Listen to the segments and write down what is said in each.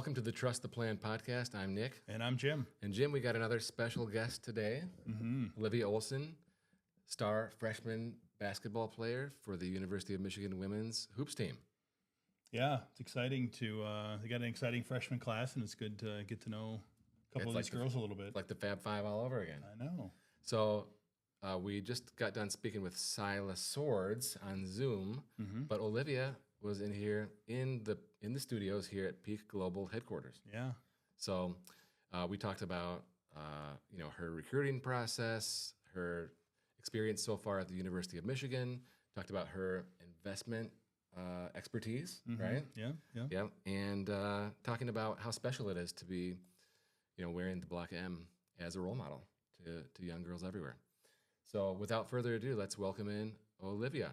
Welcome to the Trust the Plan podcast. I'm Nick. And I'm Jim. And Jim, we got another special guest today, Olivia Olson, star freshman basketball player for the University of Michigan women's hoops team. Yeah, it's exciting they got an exciting freshman class, and it's good to get to know a couple of these girls a little bit. Like the Fab Five all over again. I know. So we just got done speaking with Silas Swords on Zoom, but Olivia was in here in the studios here at Peak Global headquarters. Yeah. So we talked about her recruiting process, her experience so far at the University of Michigan. Talked about her investment expertise, right? Yeah. And talking about how special it is to be, wearing the Block M as a role model to young girls everywhere. So without further ado, let's welcome in Olivia.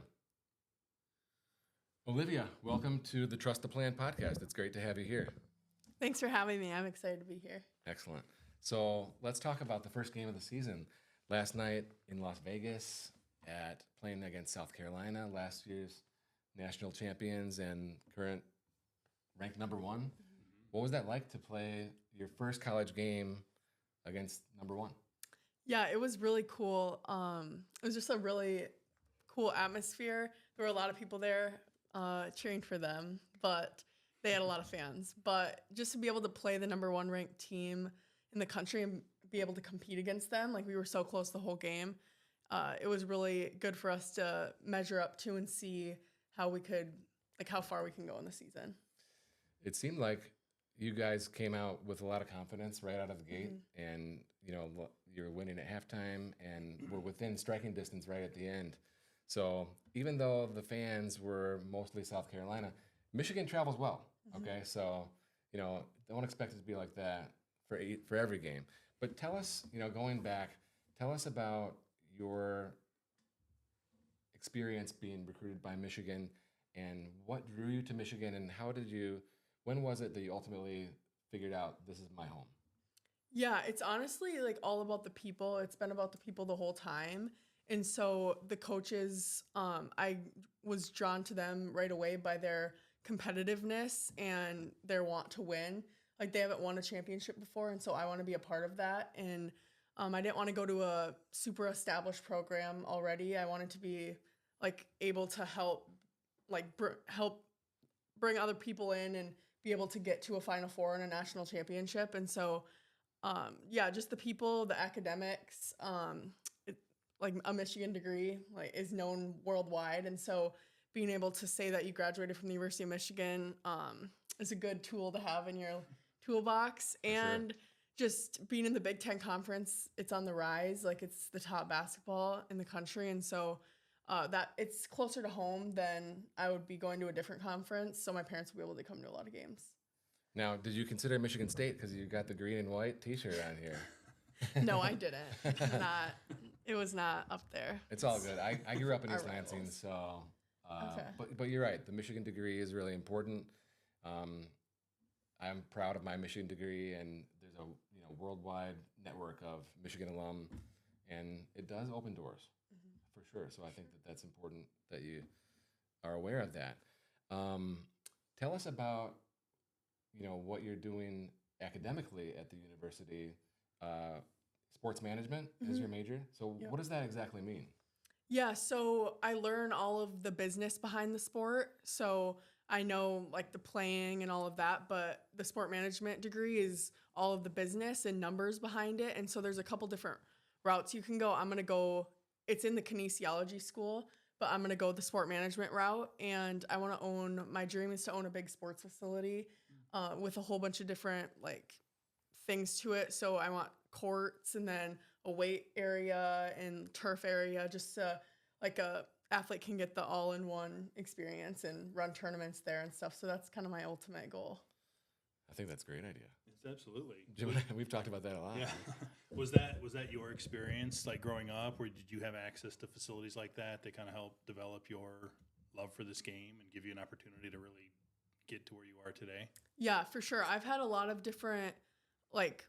Olivia, welcome to the Trust the Plan podcast. It's great to have you here. Thanks for having me. I'm excited to be here. Excellent. So let's talk about the first game of the season. Last night in Las Vegas at playing against South Carolina, last year's national champions and current ranked number one. What was that like to play your first college game against number one? Yeah, it was really cool. It was just a really cool atmosphere. There were a lot of people there cheering for them, but they had a lot of fans. But just to be able to play the number one ranked team in the country and be able to compete against them, like we were so close the whole game, it was really good for us to measure up to and see how far we can go in the season. It seemed like you guys came out with a lot of confidence right out of the gate, and you were winning at halftime and were within striking distance right at the end. So even though the fans were mostly South Carolina, Michigan travels well. Okay, so don't expect it to be like that for every game. But tell us, going back, tell us about your experience being recruited by Michigan and what drew you to Michigan, and when was it that you ultimately figured out this is my home? Yeah, it's honestly all about the people. It's been about the people the whole time. And so the coaches, I was drawn to them right away by their competitiveness and their want to win. Like they haven't won a championship before, and so I want to be a part of that. And I didn't want to go to a super established program already. I wanted to be able to help bring other people in and be able to get to a Final Four and a national championship. And so, just the people, the academics, a Michigan degree is known worldwide. And so being able to say that you graduated from the University of Michigan is a good tool to have in your toolbox. And just being in the Big Ten Conference, it's on the rise. It's the top basketball in the country. And so that it's closer to home than I would be going to a different conference. So my parents will be able to come to a lot of games. Now, did you consider Michigan State because you got the green and white T-shirt on here? No, I didn't. It was not up there. It's all good. I grew up in East Lansing, so. Okay. But you're right. The Michigan degree is really important. I'm proud of my Michigan degree, and there's a worldwide network of Michigan alum, and it does open doors for sure. So I think that's important that you are aware of that. Tell us about what you're doing academically at the university. Sports management is your major. So what does that exactly mean? Yeah, so I learn all of the business behind the sport. So I know the playing and all of that, but the sport management degree is all of the business and numbers behind it. And so there's a couple different routes you can go. It's in the kinesiology school, but I'm going to go the sport management route. And my dream is to own a big sports facility with a whole bunch of different things to it. So I want courts and then a weight area and turf area, just so a athlete can get the all-in-one experience and run tournaments there and stuff. So that's kind of my ultimate goal. I think that's a great idea. It's absolutely. We've talked about that a lot. Yeah. Was that your experience growing up, or did you have access to facilities like that kind of help develop your love for this game and give you an opportunity to really get to where you are today? Yeah, for sure. I've had a lot of different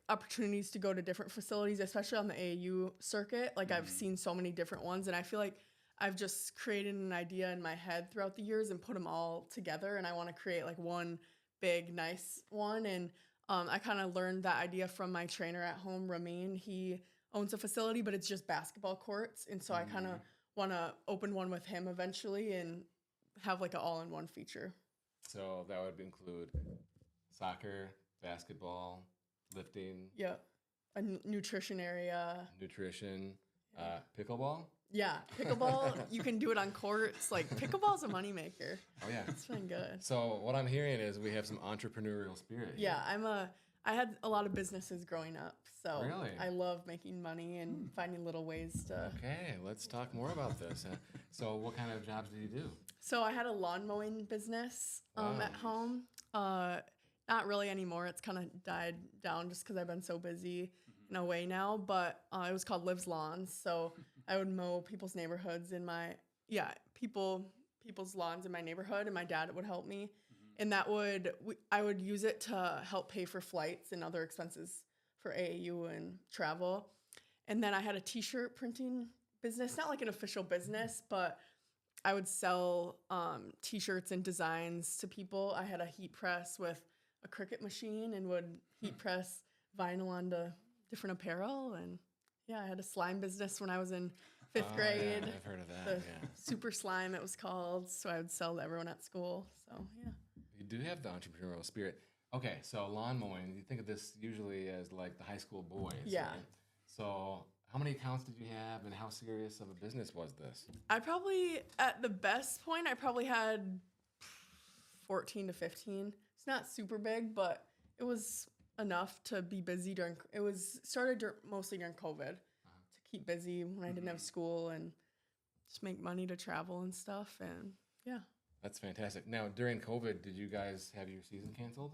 opportunities to go to different facilities, especially on the AAU circuit. I've seen so many different ones, and I feel like I've just created an idea in my head throughout the years and put them all together. And I want to create one big, nice one. And I kind of learned that idea from my trainer at home, Ramin. He owns a facility, but it's just basketball courts. And so I kind of want to open one with him eventually and have like an all-in-one feature. So that would include soccer, basketball, lifting, Yeah. A nutrition area. nutrition, pickleball. Yeah. Pickleball, you can do it on courts. Like pickleball's a moneymaker. Oh yeah. It's been good. So what I'm hearing is we have some entrepreneurial spirit. Yeah, I had a lot of businesses growing up, so Really? I love making money and finding little ways to. Okay, let's talk more about this. So what kind of jobs do you do? So I had a lawn mowing business Wow. at home. Not really anymore. It's kind of died down just because I've been so busy in a way now. But it was called Liv's Lawns. So I would mow people's neighborhoods in my people's lawns in my neighborhood, and my dad would help me. And that I would use it to help pay for flights and other expenses for AAU and travel. And then I had a t-shirt printing business, not like an official business, but I would sell t-shirts and designs to people. I had a heat press with a Cricut machine and would heat press vinyl onto different apparel. And yeah, I had a slime business when I was in fifth grade. Yeah, I've heard of that. The Yeah. Super Slime, it was called. So I would sell to everyone at school. So yeah. You do have the entrepreneurial spirit. Okay, so lawn mowing, you think of this usually as like the high school boys. Yeah. Right? So how many accounts did you have and how serious of a business was this? I probably, at the best point, I probably had 14 to 15. It's not super big, but it was enough to be busy during, it was started mostly during COVID to keep busy when I didn't have school and just make money to travel and stuff. And yeah. That's fantastic. Now, during COVID, did you guys have your season canceled?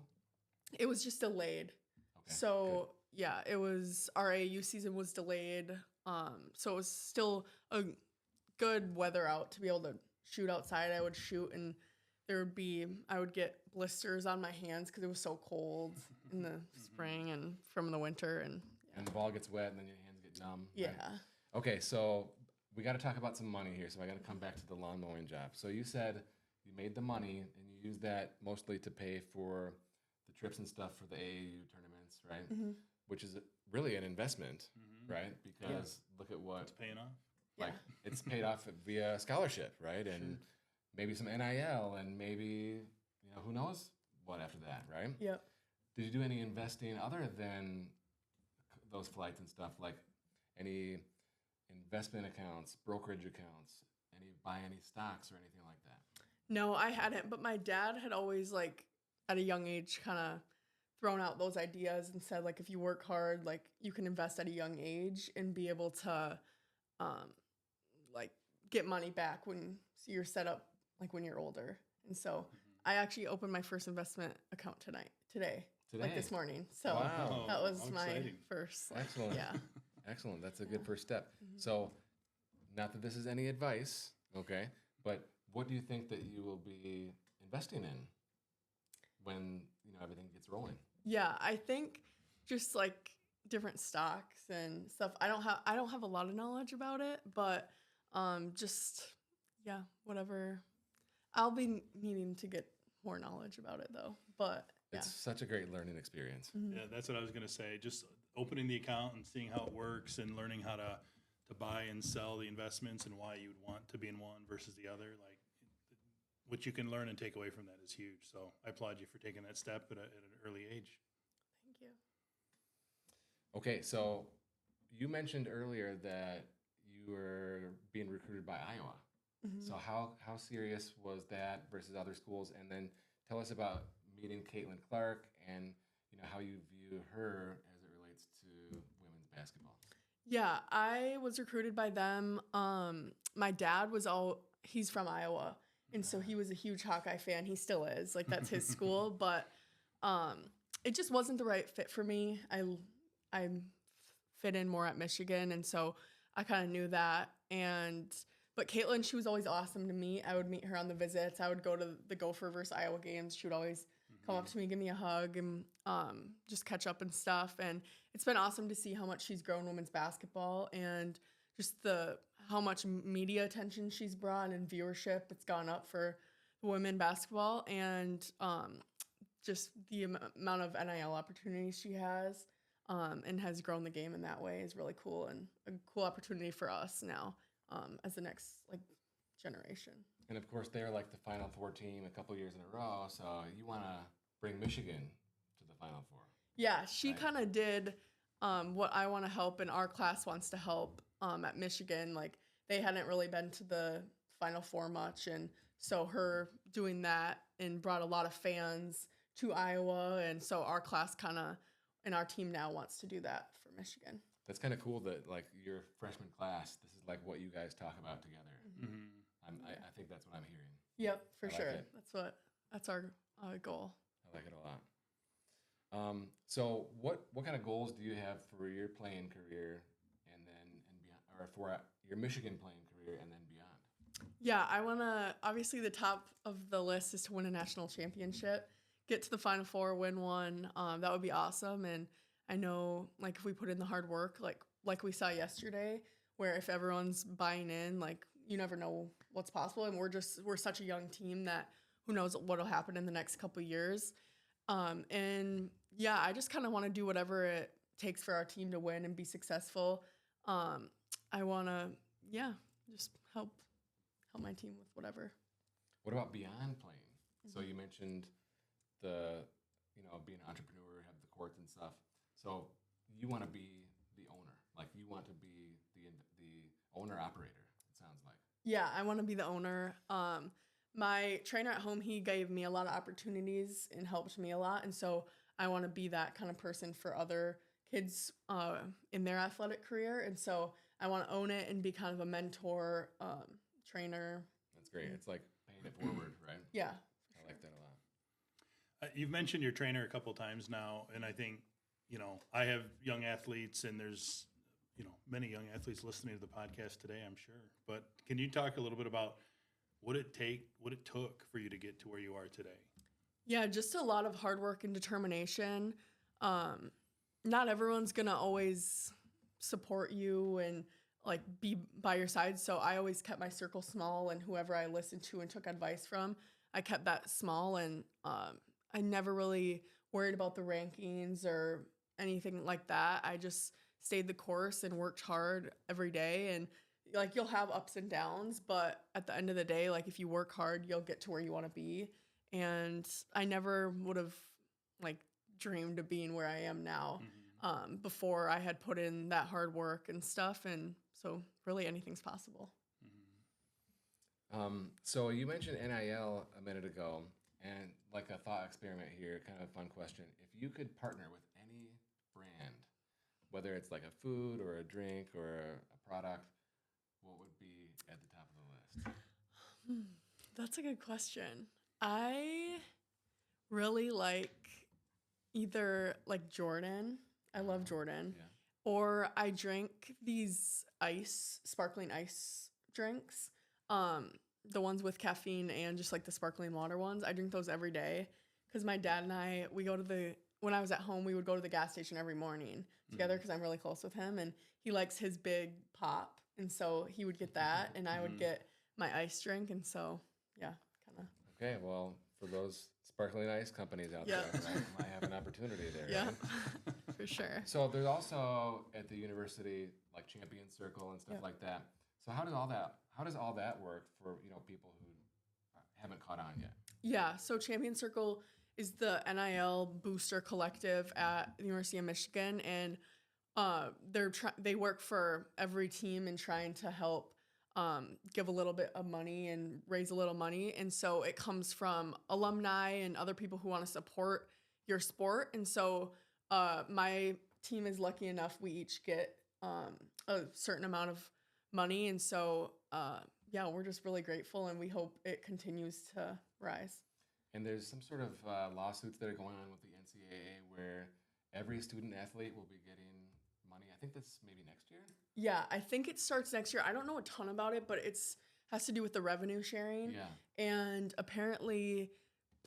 It was just delayed. Okay, So yeah, it was our AAU season was delayed. So it was still a good weather out to be able to shoot outside. I would shoot and I would get blisters on my hands because it was so cold in the spring and from the winter and And the ball gets wet and then your hands get numb. yeah. Right? Okay, so we got to talk about some money here. So I got to come back to the lawn mowing job. So you said you made the money and you used that mostly to pay for the trips and stuff for the AAU tournaments, right? Mm-hmm. Which is really an investment, right? Because look at what It's paying off. like it's paid off via scholarship, right? And maybe some NIL and maybe who knows what after that, right? Yep. Did you do any investing other than those flights and stuff, like any investment accounts, brokerage accounts, buy any stocks or anything like that? No, I hadn't, but my dad had always like at a young age kind of thrown out those ideas and said like if you work hard, like you can invest at a young age and be able to like get money back when you're set up like when you're older. And so I actually opened my first investment account today, like this morning. So Wow. that was How my exciting. first. Excellent. Yeah. Excellent. That's a good first step. So, not that this is any advice, okay, but what do you think that you will be investing in when everything gets rolling? Yeah, I think just like different stocks and stuff. I don't have a lot of knowledge about it, but just whatever. I'll be needing to get more knowledge about it though. But yeah. It's such a great learning experience. Yeah, that's what I was going to say. Just opening the account and seeing how it works and learning how to buy and sell the investments and why you would want to be in one versus the other. Like what you can learn and take away from that is huge. So I applaud you for taking that step at an early age. Thank you. Okay, so you mentioned earlier that you were being recruited by Iowa. So how serious was that versus other schools? And then tell us about meeting Caitlin Clark and how you view her as it relates to women's basketball. Yeah, I was recruited by them. My dad he's from Iowa, and so he was a huge Hawkeye fan. He still is. Like that's his school, but it just wasn't the right fit for me. I fit in more at Michigan, and so I kind of knew that. But Caitlin, she was always awesome to meet. I would meet her on the visits. I would go to the Gopher versus Iowa games. She would always come up to me, give me a hug, and just catch up and stuff. And it's been awesome to see how much she's grown women's basketball and just how much media attention she's brought and viewership. It's gone up for women basketball. And just the amount of NIL opportunities she has, and has grown the game in that way is really cool, and a cool opportunity for us now, as the next like generation. And of course, they're like the Final Four team a couple years in a row. So you want to bring Michigan to the Final Four. Yeah, she Right. kind of did what I want to help, and our class wants to help at Michigan. Like, they hadn't really been to the Final Four much, and so her doing that and brought a lot of fans to Iowa, and so our class kind of and our team now wants to do that for Michigan. That's kind of cool that like your freshman class, this is like what you guys talk about together. Mm-hmm. I think that's what I'm hearing. Yep, for I like sure. it. That's our goal. I like it a lot. So what kind of goals do you have for your playing career and beyond, or for your Michigan playing career and then beyond? Yeah, I want to, obviously the top of the list is to win a national championship, get to the Final Four, win one. That would be awesome. And I know, like, if we put in the hard work, like we saw yesterday, where if everyone's buying in, like, you never know what's possible. And we're such a young team that who knows what'll happen in the next couple of years. And yeah, I just kind of want to do whatever it takes for our team to win and be successful. I want to, just help my team with whatever. What about beyond playing? So you mentioned being an entrepreneur, have the courts and stuff. So you want to be the owner, like you want to be the owner operator. It sounds like. Yeah, I want to be the owner. My trainer at home, he gave me a lot of opportunities and helped me a lot, and so I want to be that kind of person for other kids in their athletic career, and so I want to own it and be kind of a mentor, trainer. That's great. It's like paying it forward, right? Yeah. I like that a lot. You've mentioned your trainer a couple of times now, and I think, I have young athletes, and there's, many young athletes listening to the podcast today, I'm sure. But can you talk a little bit about what it took for you to get to where you are today? Yeah, just a lot of hard work and determination. Not everyone's going to always support you and like be by your side. So I always kept my circle small, and whoever I listened to and took advice from, I kept that small, and I never really worried about the rankings or anything like that. I just stayed the course and worked hard every day, and like you'll have ups and downs, but at the end of the day, like if you work hard, you'll get to where you want to be. And I never would have like dreamed of being where I am now before I had put in that hard work and stuff. And so really anything's possible. So you mentioned NIL a minute ago, and like a thought experiment here, kind of a fun question. If you could partner with any brand, whether it's like a food or a drink or a product, what would be at the top of the list? That's a good question. I really like either like Jordan. I love Jordan. Yeah. Or I drink these sparkling ice drinks. The ones with caffeine and just like the sparkling water ones. I drink those every day because my dad and I, when I was at home, we would go to the gas station every morning together because I'm really close with him, and he likes his big pop. And so he would get that, and I would get my ice drink. And so, yeah, kind of. Okay, well, for those sparkling ice companies out there, might have an opportunity there. Yeah, Right? for sure. So there's also at the university like Champion Circle and stuff like that. So how does all that work for people who haven't caught on yet? Yeah, so Champion Circle is the NIL booster collective at the University of Michigan, and they work for every team and trying to help give a little bit of money and raise a little money. And so it comes from alumni and other people who want to support your sport. And so my team is lucky enough we each get a certain amount of money. And so, we're just really grateful, and we hope it continues to rise. And there's some sort of lawsuits that are going on with the NCAA where every student athlete will be getting money. I think that's maybe next year. Yeah, I think it starts next year. I don't know a ton about it, but has to do with the revenue sharing. Yeah. And apparently,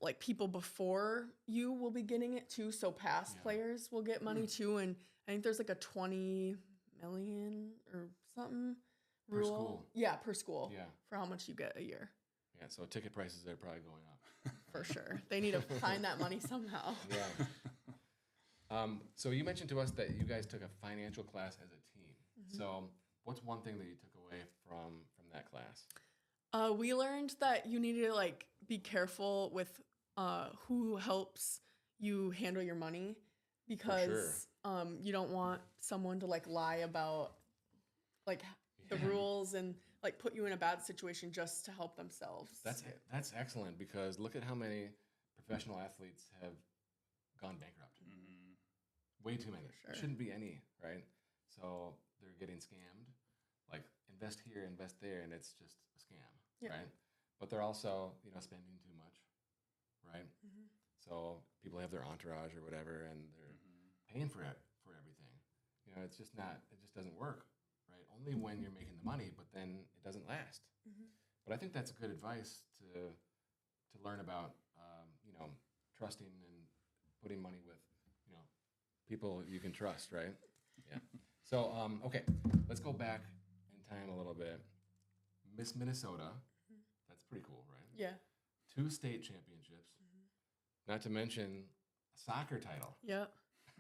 like people before you will be getting it too. So past players will get money too. And I think there's like a 20 million or something Per school. Yeah, per school. Yeah. For how much you get a year. Yeah, so ticket prices are probably going up. for sure. They need to find that money somehow. Yeah. So you mentioned to us that you guys took a financial class as a team. So what's one thing that you took away from that class? We learned that you need to like be careful with who helps you handle your money, because you don't want someone to like lie about like the rules and like put you in a bad situation just to help themselves. That's excellent, because look at how many professional athletes have gone bankrupt. Way too many. Sure. Shouldn't be any, right? So they're getting scammed. Like invest here, invest there, and it's just a scam, right? But they're also, spending too much, right? So people have their entourage or whatever, and they're paying for everything. It's just not. It just doesn't work, right? Only when you're making the money, but then it doesn't last. But I think that's good advice to learn about, trusting and putting money with, people you can trust, right? Yeah. So, okay, let's go back in time a little bit. Miss Minnesota, that's pretty cool, right? Yeah. 2 state championships, not to mention a soccer title. Yeah.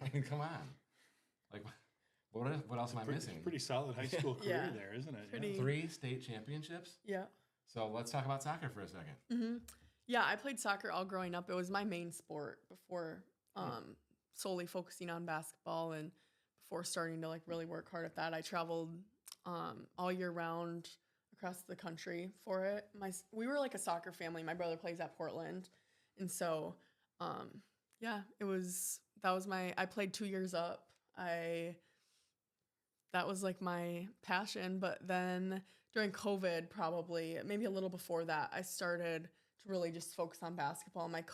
I mean, come on. Like, what else am I missing? Pretty solid high school career there, isn't it? Pretty. 3 state championships? Yeah. So let's talk about soccer for a second. Yeah, I played soccer all growing up. It was my main sport before solely focusing on basketball, and before starting to like really work hard at that. I traveled all year round across the country for it. We were like a soccer family. My brother plays at Portland, and so I played 2 years up. That was like my passion. But then during COVID, probably maybe a little before that, I started to really just focus on basketball. My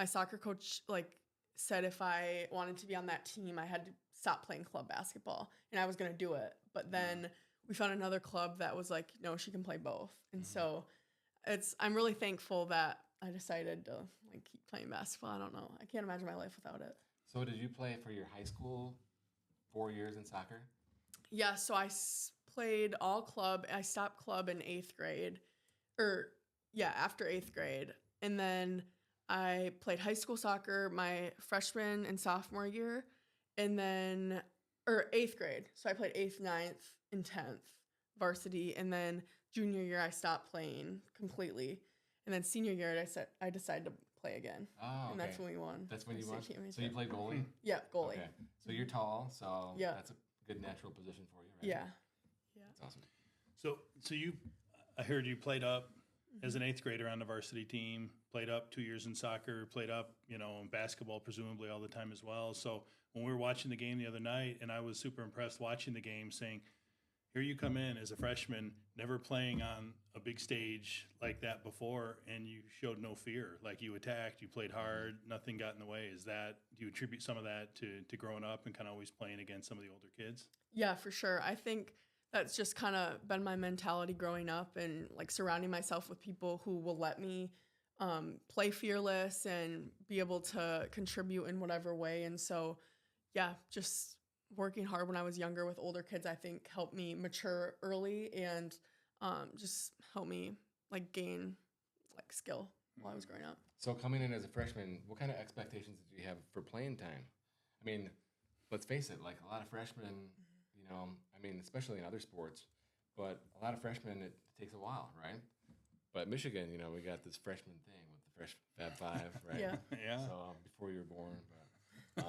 soccer coach, like said if I wanted to be on that team, I had to stop playing club basketball, and I was going to do it. But then we found another club that was like, no, she can play both. And so I'm really thankful that I decided to like keep playing basketball. I don't know. I can't imagine my life without it. So did you play for your high school 4 years in soccer? Yeah. So I played all club. I stopped club in 8th grade after 8th grade. And then I played high school soccer my freshman and sophomore year, and then 8th grade. So I played 8th, 9th, and 10th varsity, and then junior year I stopped playing completely, and then senior year I decided to play again. Oh, and that's when we won. That's when you won. So you play goalie? Yeah, goalie. Okay. So you're tall, so that's a good natural position for you, right? Yeah. That's awesome. So I heard you played up as an 8th grader on the varsity team, played up 2 years in soccer, played up, in basketball presumably all the time as well. So when we were watching the game the other night, and I was super impressed watching the game, saying, here you come in as a freshman, never playing on a big stage like that before, and you showed no fear. Like you attacked, you played hard, nothing got in the way. Do you attribute some of that to growing up and kind of always playing against some of the older kids? Yeah, for sure. I think that's just kind of been my mentality growing up, and like surrounding myself with people who will let me play fearless and be able to contribute in whatever way. And so, just working hard when I was younger with older kids, I think helped me mature early and just helped me like gain like skill while I was growing up. So coming in as a freshman, what kind of expectations did you have for playing time? I mean, let's face it, like a lot of freshmen, especially in other sports, but a lot of freshmen, it takes a while, right? But Michigan, we got this freshman thing with the fresh Fab Five, right? Yeah. So before you were born, but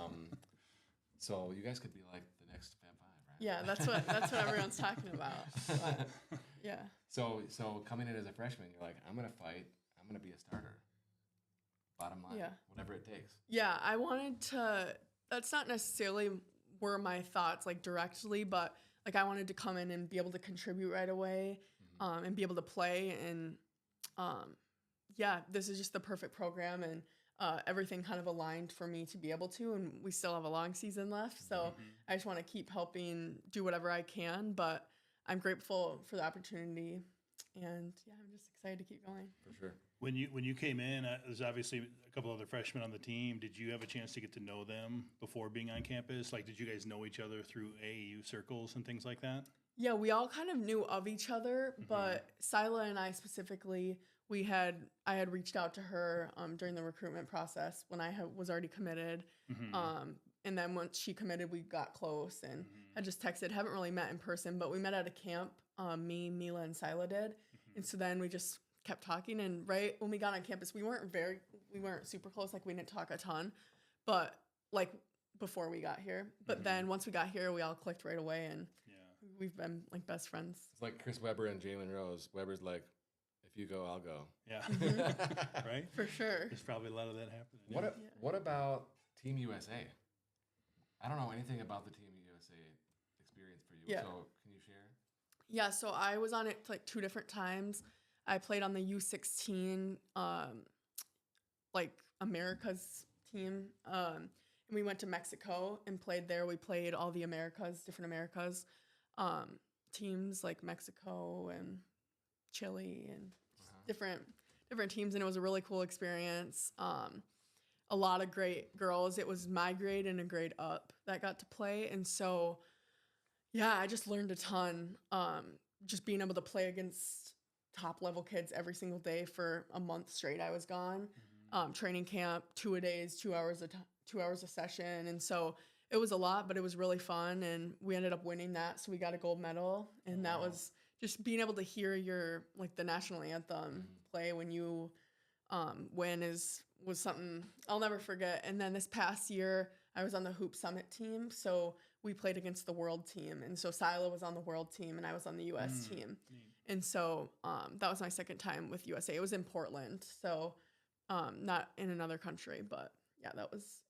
so you guys could be like the next Fab Five, right? Yeah, that's what everyone's talking about. But, yeah. So coming in as a freshman, you're like, I'm gonna fight. I'm gonna be a starter. Bottom line, whatever it takes. Yeah, I wanted to. That's not necessarily were my thoughts like directly, but like I wanted to come in and be able to contribute right away, and be able to play. And this is just the perfect program, and everything kind of aligned for me to be able to. And we still have a long season left, so I just want to keep helping do whatever I can. But I'm grateful for the opportunity, and I'm just excited to keep going. For sure. When you came in, there's obviously a couple other freshmen on the team. Did you have a chance to get to know them before being on campus? Like, did you guys know each other through AAU circles and things like that? Yeah, we all kind of knew of each other, but Sila and I specifically, I had reached out to her during the recruitment process when I was already committed. And then once she committed, we got close and I just texted. Haven't really met in person, but we met at a camp. Me, Mila, and Sila did. And so then we just kept talking. And right when we got on campus, we weren't super close. Like we didn't talk a ton, but like before we got here. But then once we got here, we all clicked right away, and we've been like best friends. It's like Chris Webber and Jalen Rose. Webber's like, if you go, I'll go. Yeah. Right? For sure. There's probably a lot of that happening. What about Team USA? I don't know anything about the Team USA experience for you. Yeah. So can you share? Yeah, so I was on it like 2 different times. I played on the U16, like America's team. And we went to Mexico and played there. We played all the Americas, different Americas teams like Mexico and Chile and different teams. And it was a really cool experience. A lot of great girls. It was my grade and a grade up that got to play. And so, yeah, I just learned a ton. Just being able to play against top level kids every single day for a month straight. I was gone. Training camp, 2-a-days, 2 hours a session. And so it was a lot, but it was really fun. And we ended up winning that. So we got a gold medal. And that was just being able to hear the national anthem play when you win was something I'll never forget. And then this past year, I was on the Hoop Summit team. So we played against the world team. And so Sila was on the world team and I was on the U.S. team. And so that was my second time with USA. It was in Portland. So not in another country, but yeah,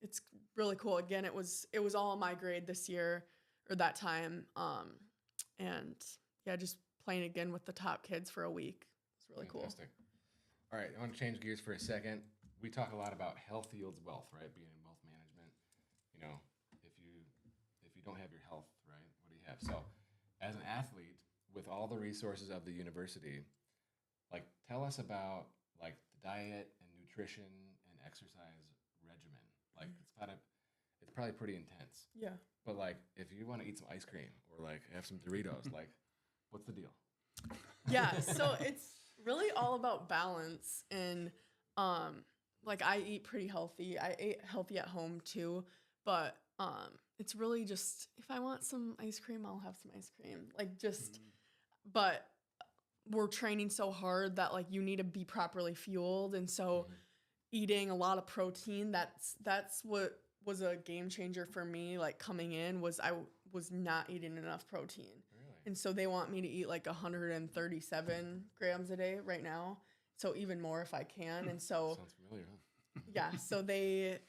it's really cool. Again, it was all my grade this year or that time. And yeah, just playing again with the top kids for a week. It's really Fantastic. All right, I want to change gears for a second. We talk a lot about health yields wealth, right? Being in wealth management. You know, if you don't have your health, right, what do you have? So, as an athlete, with all the resources of the university, like tell us about like the diet and nutrition and exercise regimen. Like it's probably pretty intense. Yeah. But like if you want to eat some ice cream or like have some Doritos, like what's the deal? Yeah, so it's really all about balance and like I eat pretty healthy. I ate healthy at home too, but it's really just if I want some ice cream, I'll have some ice cream. Like just but we're training so hard that like you need to be properly fueled, and so eating a lot of protein, that's what was a game changer for me. Like coming in was I was not eating enough protein. Really? And so they want me to eat like 137 grams a day right now. So even more if I can. And so Sounds familiar, huh? yeah, so they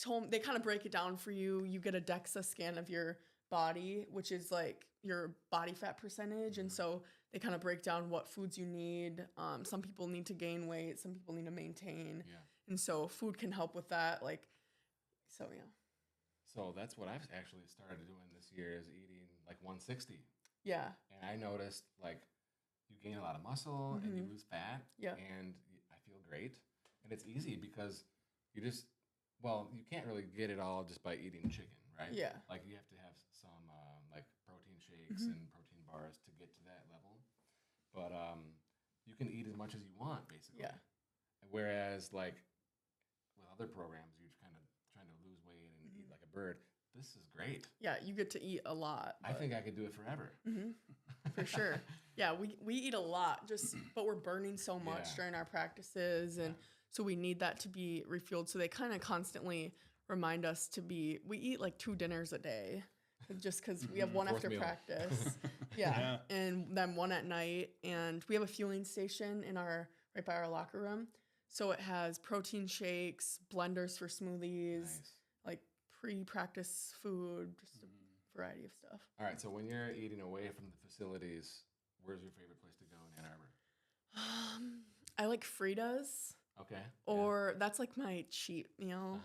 kind of break it down for you. You get a DEXA scan of your body, which is like your body fat percentage. And so they kind of break down what foods you need. Some people need to gain weight. Some people need to maintain. Yeah. And so food can help with that. So yeah. So that's what I've actually started doing this year is eating like 160. Yeah. And I noticed like you gain a lot of muscle and you lose fat. Yeah. And I feel great. And it's easy because you can't really get it all just by eating chicken, right? Yeah. Like you have to have some like protein shakes and protein bars to get to that level. But you can eat as much as you want, basically. Yeah. Whereas like with other programs, you're kind of trying to lose weight and eat like a bird. This is great. Yeah, you get to eat a lot. I think I could do it forever. For sure. Yeah, we eat a lot, but we're burning so much during our practices, and so we need that to be refueled. So they kind of constantly remind us we eat like 2 dinners a day, just because we have one Fourth after meal. practice. Yeah, and then one at night, and we have a fueling station right by our locker room. So it has protein shakes, blenders for smoothies, Nice. like pre-practice food, just a variety of stuff. All right, so when you're eating away from the facilities, where's your favorite place to go in Ann Arbor? I like Frida's. Okay. Or that's like my cheat meal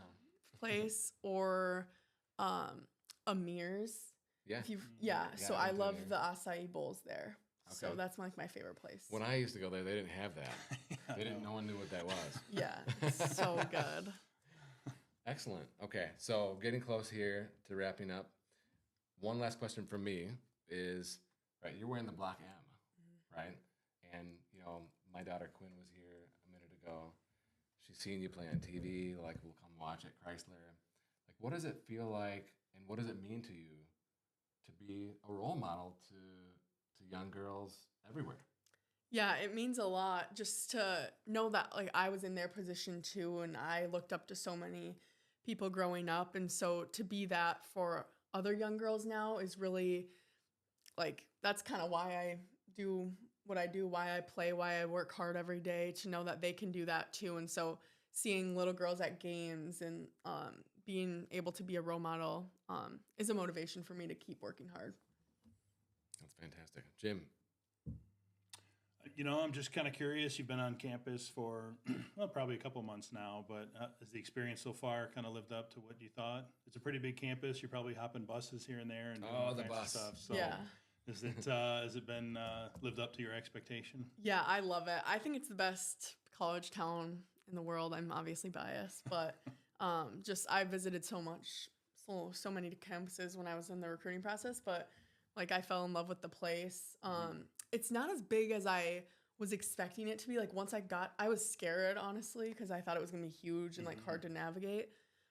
place, or Amir's. Yeah. So I I went to love Amir. the acai bowls there. So Okay. that's like my favorite place. When I used to go there, they didn't have that. No one knew what that was. Yeah, it's so good. Excellent. Okay, so getting close here to wrapping up. One last question from me is, right, you're wearing the Block M, right? And, my daughter Quinn was here a minute ago. She's seen you play on TV. Like, we'll come watch at Chrysler. Like, what does it feel like, and what does it mean to you to be a role model to young girls everywhere? Yeah, it means a lot just to know that like I was in their position too, and I looked up to so many people growing up, and so to be that for other young girls now is really like that's kind of why I do what I do, why I play, why I work hard every day to know that they can do that too. And so seeing little girls at games and being able to be a role model is a motivation for me to keep working hard. That's fantastic. Jim. You know, I'm just kind of curious. You've been on campus for, well, probably a couple months now, but has the experience so far kind of lived up to what you thought? It's a pretty big campus. You're probably hopping buses here and there and doing all the kinds of bus. stuff. So Yeah. has it been lived up to your expectation? Yeah, I love it. I think it's the best college town in the world. I'm obviously biased, but just I visited so many campuses when I was in the recruiting process, but like I fell in love with the place. It's not as big as I was expecting it to be. Like once I was scared, honestly, because I thought it was going to be huge and like hard to navigate.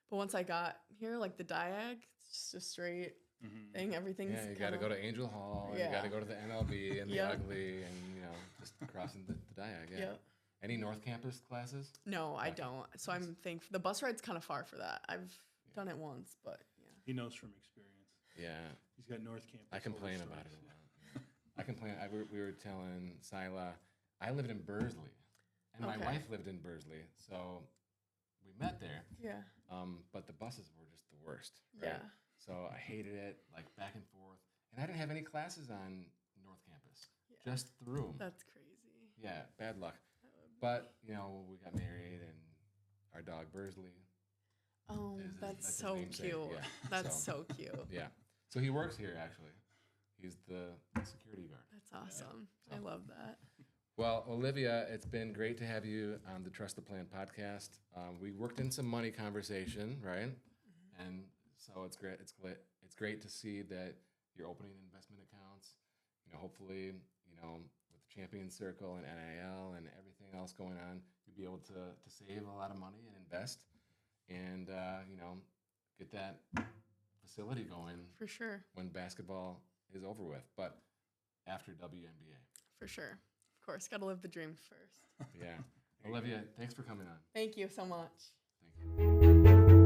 But once I got here, like the diag, it's just a straight thing. Everything's Yeah, you got to go to Angel Hall, and you got to go to the MLB and the Yep. Ugly, and just crossing the diag. Yeah. Yep. Any North Campus classes? No, I Okay. don't. So I'm thankful. The bus ride's kind of far for that. I've done it once, but yeah. He knows from experience. Yeah, He's got North Campus. I complain about it a lot. I complain. We were telling Sila, I lived in Bursley, and my Okay. wife lived in Bursley, so we met there. Yeah. But the buses were just the worst. Right? Yeah. So I hated it, like back and forth, and I didn't have any classes on North Campus, Yeah. just through 'em. That's crazy. Yeah, bad luck. But we got married, and our dog Bursley. Oh, That's that's his so namesake, cute. yeah. That's So- so cute. Yeah, so he works here actually. He's the security guard. That's awesome. So- I love that. Well, Olivia, it's been great to have you on the Trust the Plan podcast. We worked in some money conversation, right? And so it's great. It's great to see that you're opening investment accounts. Hopefully, with Champion Circle and NIL and everything else going on, you'll be able to save a lot of money and invest, and get that facility going For sure. when basketball is over with, but after WNBA. For sure. Of course. Got to live the dream first. Yeah. Olivia, thanks for coming on. Thank you so much. Thank you.